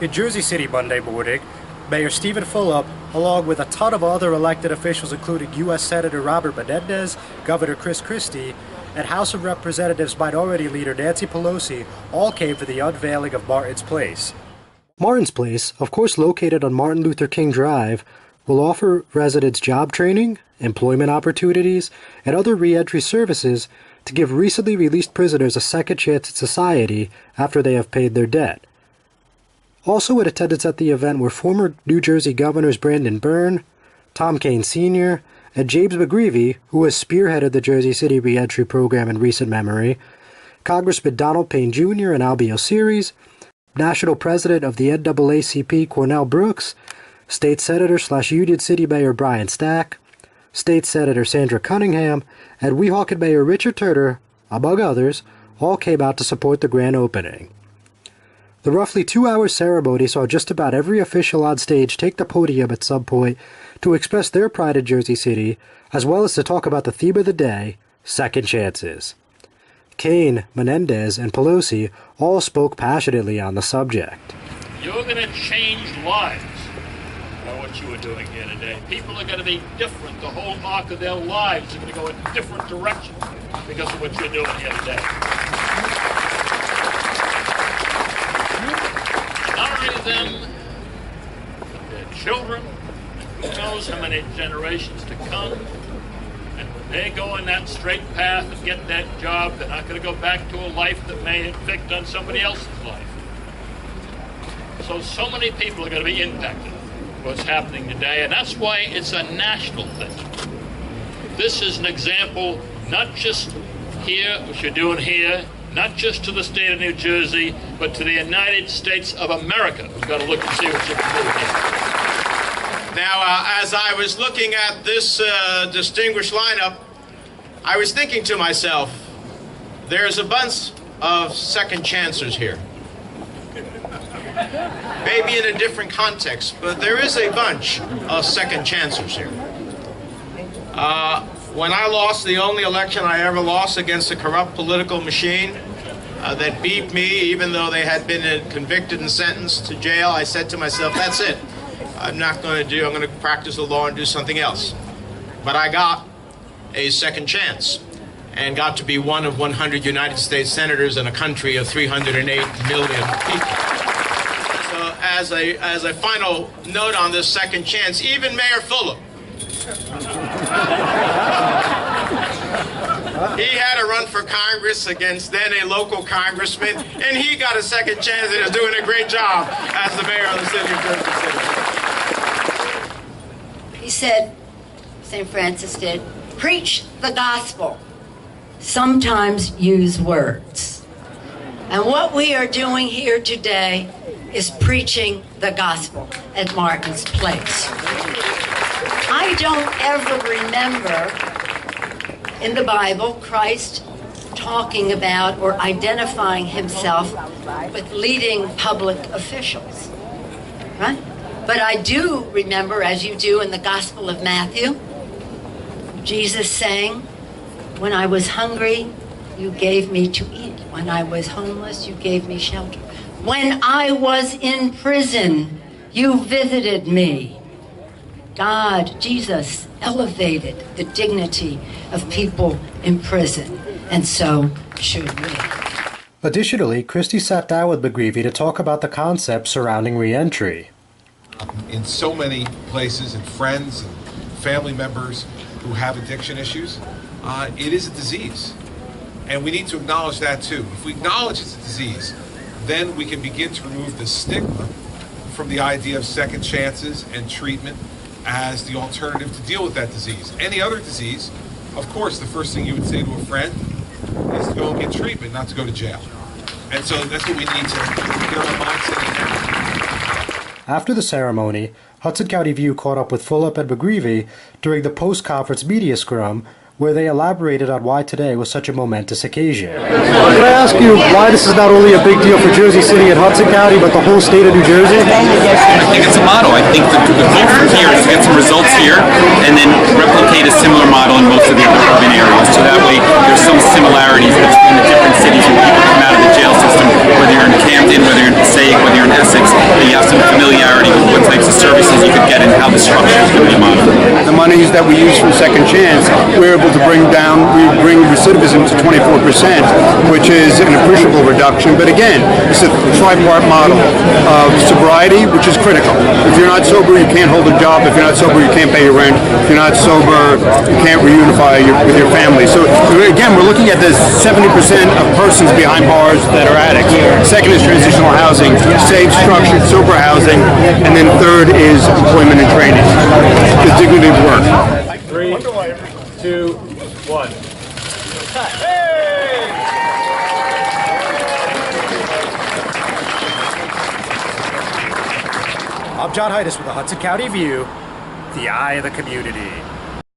In Jersey City Monday morning, Mayor Stephen Fulop, along with a ton of other elected officials including U.S. Senator Robert Menendez, Governor Chris Christie, and House of Representatives Minority Leader Nancy Pelosi, all came for the unveiling of Martin's Place. Martin's Place, of course located on Martin Luther King Drive, will offer residents job training, employment opportunities, and other re-entry services to give recently released prisoners a second chance at society after they have paid their debt. Also in attendance at the event were former New Jersey Governors Brandon Byrne, Tom Kean Sr., and James McGreevey, who has spearheaded the Jersey City Reentry Program in recent memory, Congressman Donald Payne Jr. and Albie Osiris, National President of the NAACP Cornell Brooks, State Senator / Union City Mayor Brian Stack, State Senator Sandra Cunningham, and Weehawken Mayor Richard Turner, among others, all came out to support the grand opening. The roughly 2-hour ceremony saw just about every official on stage take the podium at some point to express their pride in Jersey City, as well as to talk about the theme of the day, second chances. Kean, Menendez, and Pelosi all spoke passionately on the subject. You're going to change lives by what you are doing here today. People are going to be different. The whole arc of their lives are going to go in different directions because of what you're doing here today. Not only them, but their children, who knows how many generations to come. And when they go in that straight path and get that job, they're not going to go back to a life that may inflict on somebody else's life. So many people are going to be impacted by what's happening today, and that's why it's a national thing. This is an example, not just here, what you're doing here, not just to the state of New Jersey, but to the United States of America, who's got to look and see what you can do here. Now, as I was looking at this distinguished lineup, I was thinking to myself, there's a bunch of second chancers here. Maybe in a different context, but there is a bunch of second chancers here. When I lost the only election I ever lost against a corrupt political machine that beat me, even though they had been convicted and sentenced to jail, I said to myself, that's it. I'm going to practice the law and do something else. But I got a second chance and got to be one of 100 United States senators in a country of 308 million people. So as a final note on this second chance, even Mayor Fulop, he had to run for Congress against then a local congressman, and he got a second chance and is doing a great job as the mayor of the city of Jersey City. He said, St. Francis did, preach the gospel. Sometimes use words. And what we are doing here today is preaching the gospel at Martin's Place. I don't ever remember in the Bible Christ talking about or identifying himself with leading public officials, right? But I do remember, as you do in the Gospel of Matthew, Jesus saying, when I was hungry, you gave me to eat. When I was homeless, you gave me shelter. When I was in prison, you visited me. God, Jesus, elevated the dignity of people in prison, and so should we. Additionally, Christie sat down with McGreevey to talk about the concept surrounding reentry. In so many places, and friends and family members who have addiction issues, it is a disease. And we need to acknowledge that too. If we acknowledge it's a disease, then we can begin to remove the stigma from the idea of second chances and treatment as the alternative to deal with that disease. Any other disease, of course, the first thing you would say to a friend is to go and get treatment, not to go to jail. And so that's what we need to get our mindset in now. After the ceremony, Hudson County View caught up with Fulop and McGreevey during the post-conference media scrum, where they elaborated on why today was such a momentous occasion. Can I ask you why this is not only a big deal for Jersey City and Hudson County, but the whole state of New Jersey? I think it's a model. I think the goal from here is to get some results here and then replicate a similar model in most of the other urban areas. So that way there's some similarities between the different cities when people come out of the jail system, whether you're in Camden, whether you're in Passaic, whether you're in Essex, that you have some familiarity with what types of services you could get and how the structure is going to be modeled. The monies that we use from Second Chance, we're able to bring recidivism to 24%, which is an appreciable reduction. But again, it's a tri-part model of sobriety, which is critical. If you're not sober, you can't hold a job. If you're not sober, you can't pay your rent. If you're not sober, you can't reunify with your family. So again, we're looking at the 70% of persons behind bars that are addicts. Second is transitional housing, safe, structured, sober housing, and then third is employment and training. The dignity of work. 3, 2, 1. I'm John Heides with the Hudson County View, the eye of the community.